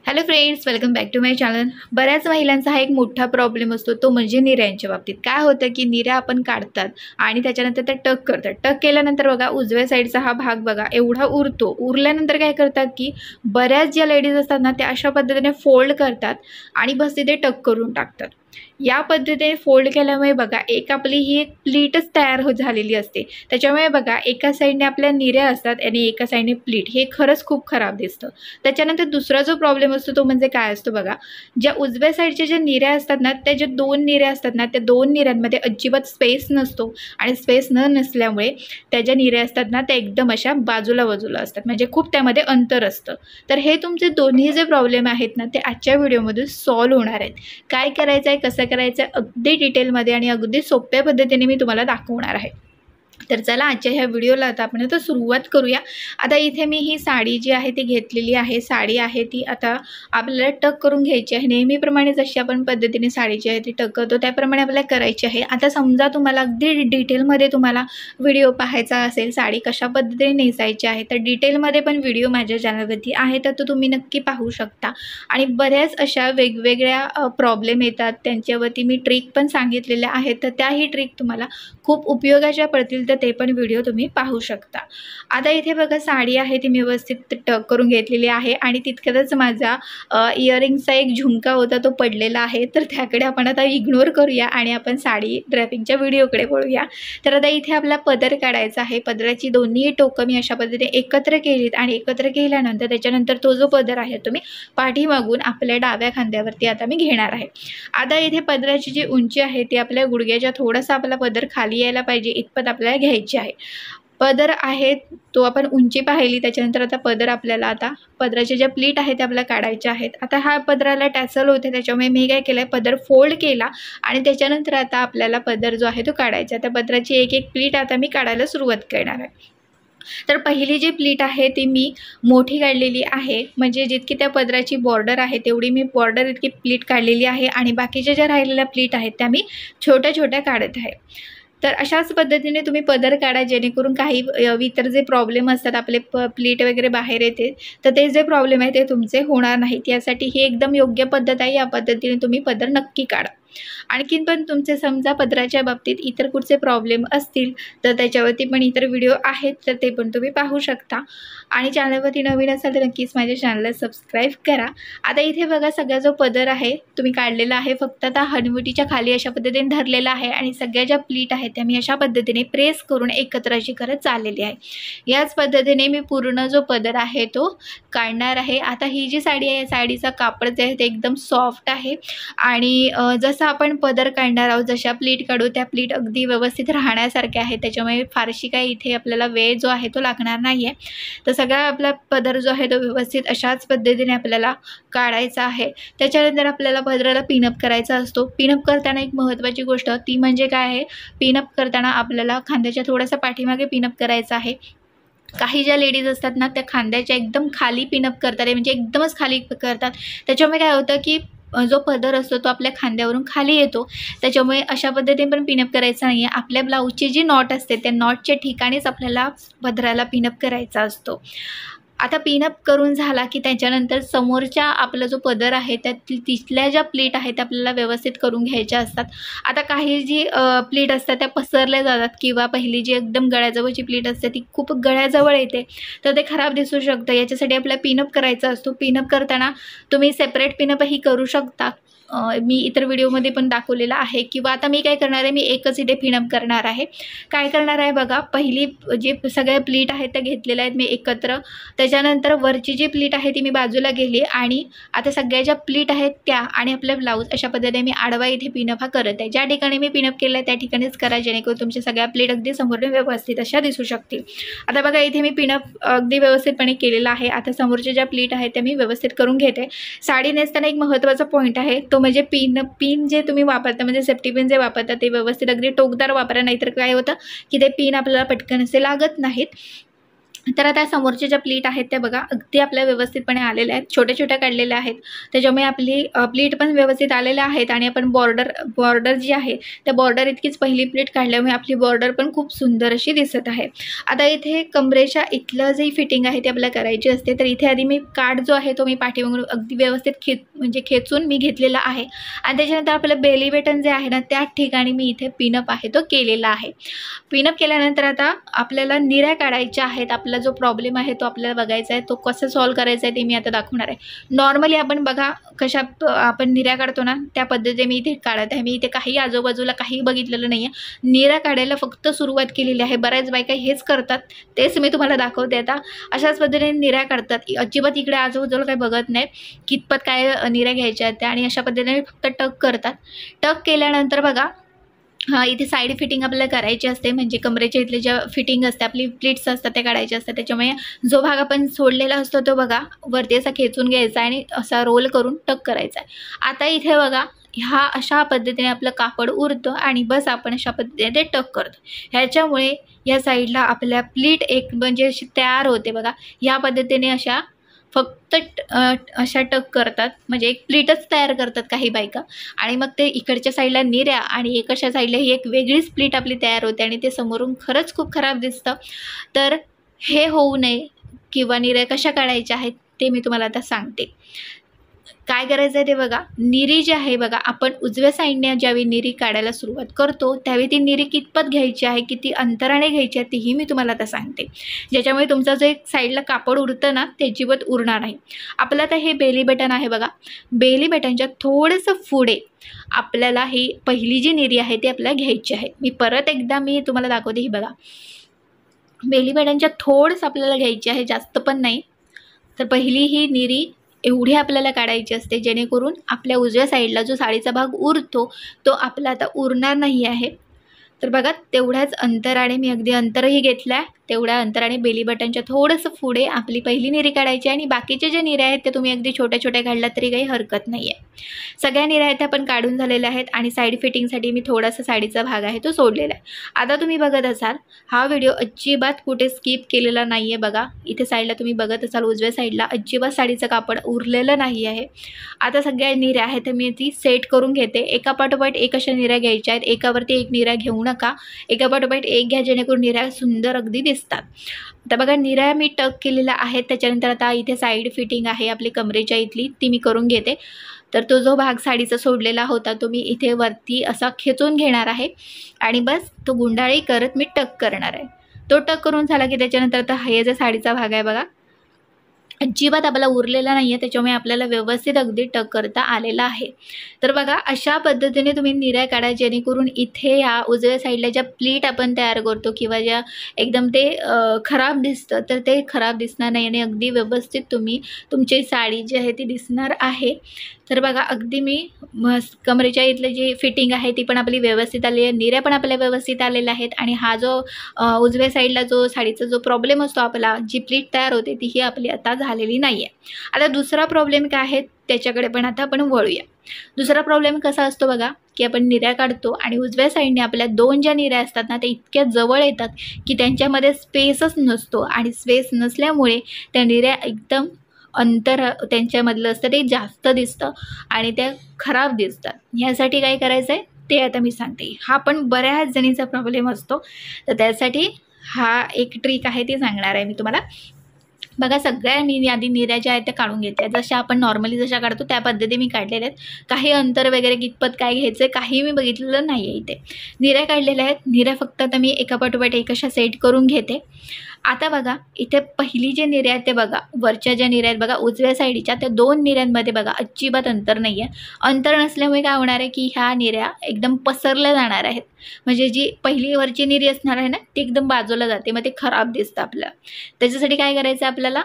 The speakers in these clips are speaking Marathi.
Hello friends, welcome back to my channel. बऱ्याच महिलांचा हा एक मोठा प्रॉब्लेम असतो, तो म्हणजे निर्यांच्या बाबतीत. काय होतं की निर्या आपण काढतात आणि त्याच्यानंतर त्या टक करतात. टक केल्यानंतर बघा उजव्या साईडचा हा भाग बघा एवढा उरतो. उरल्यानंतर काय करतात की बऱ्याच ज्या लेडीज असतात ना, त्या अशा पद्धतीने फोल्ड करतात आणि बस तिथे टक करून टाकतात. या पद्धतीने फोल्ड केल्यामुळे बघा आपली ही एक प्लीटच तयार झालेली असते. त्याच्यामुळे बघा एका साईडने आपल्या निर्या असतात आणि एका साईडने प्लीट. हे खरंच खूप खराब दिसतं. त्याच्यानंतर दुसरा जो प्रॉब्लेम असतो तो म्हणजे काय असतो बघा, ज्या उजव्या साईडच्या ज्या निर्या असतात ना, त्या ज्या दोन निर्या असतात ना, त्या दोन निर्यांमध्ये अजिबात स्पेस नसतो आणि स्पेस नसल्यामुळे त्या ज्या निर्या असतात ना, त्या एकदम अशा बाजूला बाजूला असतात, म्हणजे खूप त्यामध्ये अंतर असतं. तर हे तुमचे दोन्ही जे प्रॉब्लेम आहेत ना, ते आजच्या व्हिडिओमध्ये सॉल्व्ह होणार आहेत. काय करायचं आहे, कसं करायचं आहे, अगदी डिटेलमध्ये आणि अगदी सोप्या पद्धतीने मी तुम्हाला दाखवणार आहे. तर चला आजच्या ह्या व्हिडिओला आपण आता सुरुवात करूया. आता इथे मी ही साडी जी आहे ती घेतलेली आहे. साडी आहे ती आता आपल्याला टक करून घ्यायची आहे. नेहमीप्रमाणे जशी आपण पद्धतीने साडी जी आहे ती टक करतो त्याप्रमाणे आपल्याला करायची आहे. आता समजा तुम्हाला अगदी डिटेलमध्ये तुम्हाला व्हिडिओ पाहायचा असेल साडी कशा पद्धतीने नेसायची आहे, तर डिटेलमध्ये पण व्हिडिओ माझ्या चॅनलवरती आहे, तर तो तुम्ही नक्की पाहू शकता. आणि बऱ्याच अशा वेगवेगळ्या प्रॉब्लेम येतात, त्यांच्यावरती मी ट्रिक पण सांगितलेल्या आहेत, तर त्याही ट्रिक तुम्हाला खूप उपयोगाच्या पडतील, तर ते पण व्हिडिओ तुम्ही पाहू शकता. आता इथे बघा साडी आहे ती मी व्यवस्थित टक करून घेतलेली आहे आणि तितक्यातच माझा इयरिंगचा एक झुमका होता तो पडलेला आहे, तर त्याकडे आपण आता इग्नोर करूया आणि आपण साडी ड्रॅपिंगच्या व्हिडिओकडे वळूया. तर आता इथे आपला पदर काढायचा आहे. पदराची दोन्ही टोकं मी अशा पद्धतीने एकत्र केलीत आणि एकत्र केल्यानंतर त्याच्यानंतर तो जो पदर आहे तो मी पाठीमागून आपल्या डाव्या खांद्यावरती आता मी घेणार आहे. आता इथे पदराची जी उंची आहे ती आपल्या गुडघ्याच्या थोडासा आपला पदर खाली यायला पाहिजे इतपत आपल्याला घ्यायची आहे. पदर आहे तो आपण उंची पाहिली, त्याच्यानंतर आता पदर आपल्याला आता पदराच्या ज्या प्लीट आहेत त्या आपल्याला काढायच्या आहेत. आता हा पदराला टॅसल होते, त्याच्यामुळे मी काय केलं आहे, पदर फोल्ड केला आणि त्याच्यानंतर आता आपल्याला पदर जो आहे तो काढायचा. त्या पदराची एक एक प्लीट आता मी काढायला सुरुवात करणार आहे. तर पहिली जी प्लीट आहे ती मी मोठी काढलेली आहे, म्हणजे जितकी त्या पदराची बॉर्डर आहे तेवढी मी बॉर्डर इतकी प्लीट काढलेली आहे आणि बाकीच्या ज्या राहिलेल्या प्लीट आहेत त्या मी छोट्या छोट्या काढत आहे. तर अशाच पद्धतीने तुम्ही पदर काढा, जेणेकरून काही इतर जे प्रॉब्लेम असतात आपले प्लीट वगैरे बाहेर येते, तर ते जे प्रॉब्लेम आहे ते तुमचे होणार नाहीत. यासाठी ही एकदम योग्य पद्धत आहे. या पद्धतीने तुम्ही पदर नक्की काढा. आणखीन पण तुमचे समजा पदराच्या बाबतीत इतर कुठचे प्रॉब्लेम असतील तर त्याच्यावरती पण इतर व्हिडिओ आहेत, तर ते पण तुम्ही पाहू शकता. आणि चॅनलवरती नवीन असाल तर नक्कीच माझ्या चॅनलला सबस्क्राईब करा. आता इथे बघा सगळा जो पदर आहे तुम्ही काढलेला आहे, फक्त आता हनुवटीच्या खाली अशा पद्धतीने धरलेला आहे आणि सगळ्या ज्या प्लीट आहेत त्या मी अशा पद्धतीने प्रेस करून एकत्र अशी करत चाललेली आहे. याच पद्धतीने मी पूर्ण जो पदर आहे तो काढणार आहे. आता ही जी साडी आहे, साडीचा कापड जे आहे ते एकदम सॉफ्ट आहे आणि जसं आपण पदर काढणार आहोत, जशा प्लीट काढू त्या प्लीट अगदी व्यवस्थित राहण्यासारख्या आहेत, त्याच्यामुळे फारशी काही इथे आपल्याला वेळ जो आहे तो लागणार नाही आहे. तर सगळा आपला पदर जो आहे तो व्यवस्थित अशाच पद्धतीने आपल्याला काढायचा आहे. त्याच्यानंतर आपल्याला पदराला पिनअप करायचा असतो. पिनअप करताना एक महत्त्वाची गोष्ट ती म्हणजे काय आहे, पिनअप करताना आपल्याला खांद्याच्या थोडासा पाठीमागे पिनअप करायचा आहे. काही ज्या लेडीज असतात ना, त्या खांद्याच्या एकदम खाली पिनअप करतात, म्हणजे एकदमच खाली करतात. त्याच्यामुळे काय होतं की जो पदर असतो तो आपल्या खांद्यावरून खाली येतो. त्याच्यामुळे अशा पद्धतीने पण पिनअप करायचा नाही आहे. आपल्या ब्लाऊजची जी नॉट असते त्या नॉटच्या ठिकाणीच आपल्याला पदराला पिनअप करायचा असतो. आता पिनअप करून झाला की त्याच्यानंतर समोरच्या आपला जो पदर आहे त्यात तिथल्या ज्या प्लीट आहेत त्या आपल्याला व्यवस्थित करून घ्यायच्या असतात. आता काही जी प्लीट असतात त्या पसरल्या जातात किंवा पहिली जी एकदम गळ्याजवळची प्लीट असते ती खूप गळ्याजवळ येते, तर ते खराब दिसू शकतं. याच्यासाठी आपल्याला पिनअप करायचा असतो. पिनअप करताना तुम्ही सेपरेट पिनअपही करू शकता, मी इतर व्हिडिओमध्ये पण दाखवलेला आहे. किंवा आता मी काय करणार आहे, मी एकच इथे पिनअप करणार आहे. काय करणार आहे बघा, पहिली जे सगळ्या प्लीट आहेत त्या घेतलेल्या आहेत मी एकत्र. त्याच्यानंतर वरची जी प्लीट आहे ती मी बाजूला गेली आणि आता सगळ्या ज्या प्लीट आहेत त्या आणि आपल्या ब्लाऊज अशा पद्धतीने मी आडवा इथे पिनअप हा करत आहे. ज्या ठिकाणी मी पिनअप केलं आहे त्या ठिकाणीच करा, जेणेकरून तुमच्या सगळ्या प्लीट अगदी समोरून व्यवस्थित अशा दिसू शकतील. आता बघा इथे मी पिनअप अगदी व्यवस्थितपणे केलेला आहे. आता समोरच्या ज्या प्लीट आहेत त्या मी व्यवस्थित करून घेते. साडी नेसताना एक महत्त्वाचा पॉईंट आहे तो म्हणजे पिन जे तुम्ही वापरता, म्हणजे सेफ्टी पिन जे वापरता ते व्यवस्थित अगदी टोकदार वापरा, नाहीतर काय होतं की ते पिन आपल्याला पटकन असे लागत नाहीत. तर आता समोरच्या ज्या प्लीट आहेत त्या बघा अगदी आपल्या व्यवस्थितपणे आलेल्या आहेत, छोट्या छोट्या काढलेल्या आहेत, त्याच्यामुळे आपली प्लीट पण व्यवस्थित आलेल्या आहेत आणि आपण बॉर्डर जी आहे त्या बॉर्डर इतकीच पहिली प्लीट काढल्यामुळे आपली बॉर्डर पण खूप सुंदर अशी दिसत आहे. आता इथे कमरेच्या इथलं जे फिटिंग आहे ते आपल्याला करायची असते. तर इथे आधी मी काठ जो आहे तो मी पाठीमागून अगदी व्यवस्थित खेचून मी घेतलेला आहे आणि त्याच्यानंतर आपलं बेली बटन जे आहे ना त्याच ठिकाणी मी इथे पिनअप आहे तो केलेला आहे. पिनअप केल्यानंतर आता आपल्याला निऱ्या काढायच्या आहेत. आपला जो प्रॉब्लेम आहे तो आपल्याला बघायचा आहे, तो कसं सॉल्व करायचा आहे ते मी आता दाखवणार आहे. नॉर्मली आपण बघा कशा आपण निऱ्या काढतो ना त्या पद्धतीने मी इथे काढत आहे. मी इथे काही आजूबाजूला काही बघितलेलं नाही आहे, निऱ्या काढायला फक्त सुरुवात केलेली आहे. बऱ्याच बायका हेच करतात, तेच मी तुम्हाला दाखवते. आता अशाच पद्धतीने निऱ्या काढतात, अजिबात इकडे आजूबाजूला काही बघत नाहीत कितपत काय निऱ्या घ्यायच्या आहेत त्या, आणि अशा पद्धतीने फक्त टक करतात. टक केल्यानंतर बघा इथे साईड फिटिंग आपल्याला करायची असते, म्हणजे कमरेच्या इथले ज्या फिटिंग असते आपली प्लीट्स असतात त्या काढायचे असतात. त्याच्यामुळे जो भाग आपण सोडलेला असतो तो बघा वरती असा खेचून घ्यायचा आणि असा रोल करून टक करायचा आहे. आता इथे बघा ह्या अशा पद्धतीने आपलं कापड उरतं आणि बस आपण अशा पद्धतीने ते टक करतो. ह्याच्यामुळे या साईडला आपल्या प्लीट एक म्हणजे अशी तयार होते बघा. ह्या पद्धतीने अशा फक्त अशा टक करतात, म्हणजे एक प्लीटच तयार करतात काही बायका, आणि मग ते इकडच्या साईडला निऱ्या आणि एकडच्या साईडला ही एक वेगळीच प्लीट आपली तयार होते आणि ते समोरून खरंच खूप खराब दिसतं. तर हे होऊ नये किंवा निऱ्या कशा काढायच्या आहेत ते मी तुम्हाला आता सांगते. काय करायचं आहे ते बघा, निरी जी आहे बघा आपण उजव्या साईडने ज्यावेळी निरी काढायला सुरुवात करतो त्यावेळी ती निरी कितपत घ्यायची आहे, किती अंतराने घ्यायची आहे तीही मी तुम्हाला आता सांगते, ज्याच्यामुळे तुमचं जे एक साईडला कापड उरतं ना ते अजिबात उरणार नाही. आपलं आता हे बेली बटन आहे बघा, बेली बटनच्या थोडंसं पुढे आपल्याला ही पहिली जी निरी आहे ती आपल्याला घ्यायची आहे. मी परत एकदा तुम्हाला दाखवते. ही बघा बेली बटनच्या थोडंसं आपल्याला घ्यायची आहे, जास्त पण नाही. तर पहिली ही निरी एवढी आपल्याला काढायची असते जेणेकरून आपल्या उजव्या साईडला जो साडीचा भाग उरतो तो आपला आता उरणार नाही आहे. तर बघा तेवढ्याच अंतराने मी अगदी अंतरही घेतलं आहे, तेवढ्या अंतराने बेली बटनच्या थोडंसं पुढे आपली पहिली निरी काढायची आणि बाकीचे जे निऱ्या आहेत ते तुम्ही अगदी छोट्या छोट्या काढल्या तरी काही हरकत नाही आहे. सगळ्या निऱ्या आहेत त्या पण काढून झालेल्या आहेत आणि साईड फिटिंगसाठी मी थोडासा साडीचा भाग आहे तो सोडलेला आहे. आता तुम्ही बघत असाल हा व्हिडिओ अजिबात कुठे स्किप केलेला नाही आहे. बघा इथे साईडला तुम्ही बघत असाल उजव्या साईडला अजिबात साडीचं कापड उरलेलं नाही आहे. आता सगळ्या निऱ्या आहेत मी ती सेट करून घेते. एकापाठोपाठ एक अशा निऱ्या घ्यायच्या आहेत, एकावरती एक निऱ्या घेऊ नका, एकापाठोपाठ एक घ्या जेणेकरून निऱ्या सुंदर अगदी दिसतात. आता बघा निऱ्या मी टक केलेल्या आहेत. त्याच्यानंतर आता इथे साईड फिटिंग आहे आपली कमरेच्या इथली ती मी करून घेते. तर तो जो भाग साडीचा सोडलेला होता तो मी इथे वरती असा खेचून घेणार आहे आणि बस तो गुंडाळी करत मी टक करणार आहे. तो टक करून झाला की त्याच्यानंतर आता हा जो साडीचा भाग आहे बघा अजिबात आपल्याला उरलेला नाही आहे, त्याच्यामुळे आपल्याला व्यवस्थित अगदी टक करता आलेला आहे. तर बघा अशा पद्धतीने तुम्ही निऱ्या काढा जेणेकरून इथे या उजव्या साईडला ज्या प्लीट आपण तयार करतो किंवा ज्या एकदम ते खराब दिसतं तर ते खराब दिसणार नाही आणि अगदी व्यवस्थित तुम्ही तुमची साडी जी आहे ती दिसणार आहे. तर बघा अगदी मी कमरेच्या इथली जी फिटिंग आहे ती पण आपली व्यवस्थित आली आहे, निऱ्या पण आपल्या व्यवस्थित आलेल्या आहेत आणि हा जो उजव्या साईडला जो साडीचा जो प्रॉब्लेम असतो आपला जी प्लीट तयार होते तीही आपली आता झालेली नाही आहे. आता दुसरा प्रॉब्लेम काय आहे त्याच्याकडे पण आता आपण वळूया. दुसरा प्रॉब्लेम कसा असतो बघा की आपण निऱ्या काढतो आणि उजव्या साईडने आपल्या दोन ज्या निऱ्या असतात ना ते इतक्या जवळ येतात की त्यांच्यामध्ये स्पेसच नसतो आणि स्पेस नसल्यामुळे त्या निऱ्या एकदम अंतर त्यांच्यामधलं असतं ते जास्त दिसतं आणि त्या खराब दिसतात. ह्यासाठी काय करायचं आहे ते आता मी सांगते. हा पण बऱ्याच जणींचा प्रॉब्लेम असतो, तर त्यासाठी हा एक ट्रिक आहे ती सांगणार आहे मी तुम्हाला. बघा सगळ्या मी आधी निऱ्या ज्या आहेत त्या काढून घेते, जशा आपण नॉर्मली जशा काढतो त्या पद्धतीने मी काढलेल्या आहेत. काही अंतर वगैरे कितपत काय घ्यायचं आहे काही मी बघितलेलं नाही आहे. इथे निऱ्या काढलेल्या आहेत. निऱ्या फक्त आता मी एकापाठोपाठ एक अशा सेट करून घेते. आता बघा इथे पहिली जे निऱ्या आहेत ते बघा वरच्या ज्या निऱ्या आहेत बघा उजव्या साईडच्या त्या दोन निऱ्यांमध्ये बघा अजिबात अंतर नाही आहे. अंतर नसल्यामुळे काय होणार आहे की ह्या निऱ्या एकदम पसरल्या जाणार आहेत, म्हणजे जी पहिली वरची निरी असणार आहे ना ती एकदम बाजूला जाते, मग ते खराब दिसतं आपल्याला. त्याच्यासाठी काय करायचं आपल्याला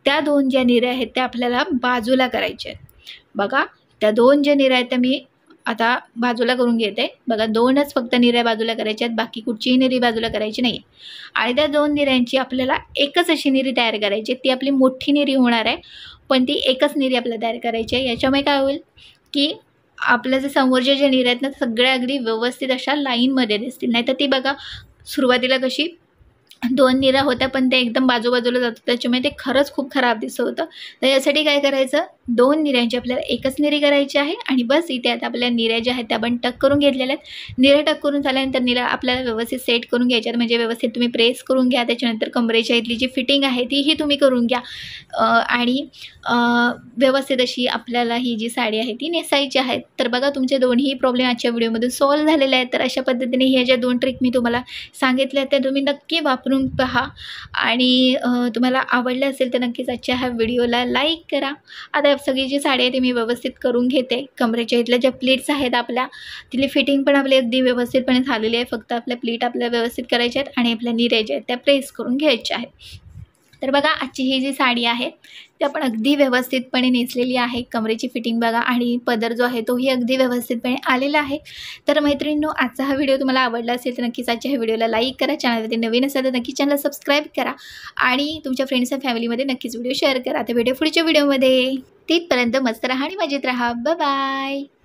त्या दोन ज्या निऱ्या आहेत त्या आपल्याला बाजूला करायच्या आहेत. बघा त्या दोन ज्या निऱ्या आहेत त्या मी आता बाजूला करून घेते. बघा दोनच फक्त निऱ्या बाजूला करायच्या आहेत, बाकी कुठचीही निरी बाजूला करायची नाही. आणि त्या दोन निऱ्यांची आपल्याला एकच अशी निरी तयार करायची, ती आपली मोठी निरी होणार आहे पण ती एकच निरी आपल्याला तयार करायची आहे. याच्यामुळे काय होईल की आपल्या जे समोरच्या ज्या निऱ्या आहेत ना सगळ्या अगदी व्यवस्थित अशा लाईनमध्ये दिसतील. नाही तर ती बघा सुरुवातीला कशी 2 निऱ्या होत्या, पण ते एकदम बाजूबाजूला जात होत्या, त्याच्यामुळे ते खरंच खूप खराब दिसत होतं. तर यासाठी काय करायचं, 2 निऱ्यांची आपल्याला एकच निरी करायची आहे आणि बस इथे आता आपल्या निऱ्या ज्या आहेत त्या आपण टक करून घेतलेल्या आहेत. निऱ्या टक करून झाल्यानंतर निऱ्या आपल्याला व्यवस्थित सेट करून घ्यायच्यात, म्हणजे व्यवस्थित तुम्ही प्रेस करून घ्या. त्याच्यानंतर कमरेच्या इथली जी फिटिंग आहे तीही तुम्ही करून घ्या आणि व्यवस्थित अशी आपल्याला ही जी साडी आहे ती नेसायची आहे. तर बघा तुमचे दोन्ही प्रॉब्लेम आजच्या व्हिडिओमध्ये सॉल्व्ह झालेले आहेत. तर अशा पद्धतीने ह्या ज्या 2 ट्रिक मी तुम्हाला सांगितल्या त्या तुम्ही नक्की वापरून पहा आणि तुम्हाला आवडलं असेल तर नक्कीच आजच्या ह्या व्हिडिओला लाईक करा. आता सगळी जी साडी आहे ती मी व्यवस्थित करून घेते. कमरेच्या इथल्या ज्या प्लीट्स आहेत आपल्या, तिथली फिटिंग पण आपली अगदी व्यवस्थितपणे झालेली आहे. फक्त आपल्या प्लीट आपल्याला व्यवस्थित करायच्या आहेत आणि आपल्या निऱ्या ज्या आहेत त्या प्रेस करून घ्यायच्या आहेत. तर बघा आजची ही जी साडी आहे ती आपण अगदी व्यवस्थितपणे नेसलेली आहे. कमरेची फिटिंग बघा आणि पदर जो आहे तोही अगदी व्यवस्थितपणे आलेला आहे. तर मैत्रिणींनो, आजचा हा व्हिडिओ तुम्हाला आवडला असेल तर नक्कीच आजच्या ह्या व्हिडिओला लाईक करा. चॅनलवरती नवीन असेल तर नक्की चॅनल सबस्क्राईब करा आणि तुमच्या फ्रेंड्स अँड फॅमिलीमध्ये नक्कीच व्हिडिओ शेअर करा. तर भेटू पुढच्या व्हिडिओमध्ये. तिथपर्यंत मस्त राहा आणि मजेत राहा. Bye bye.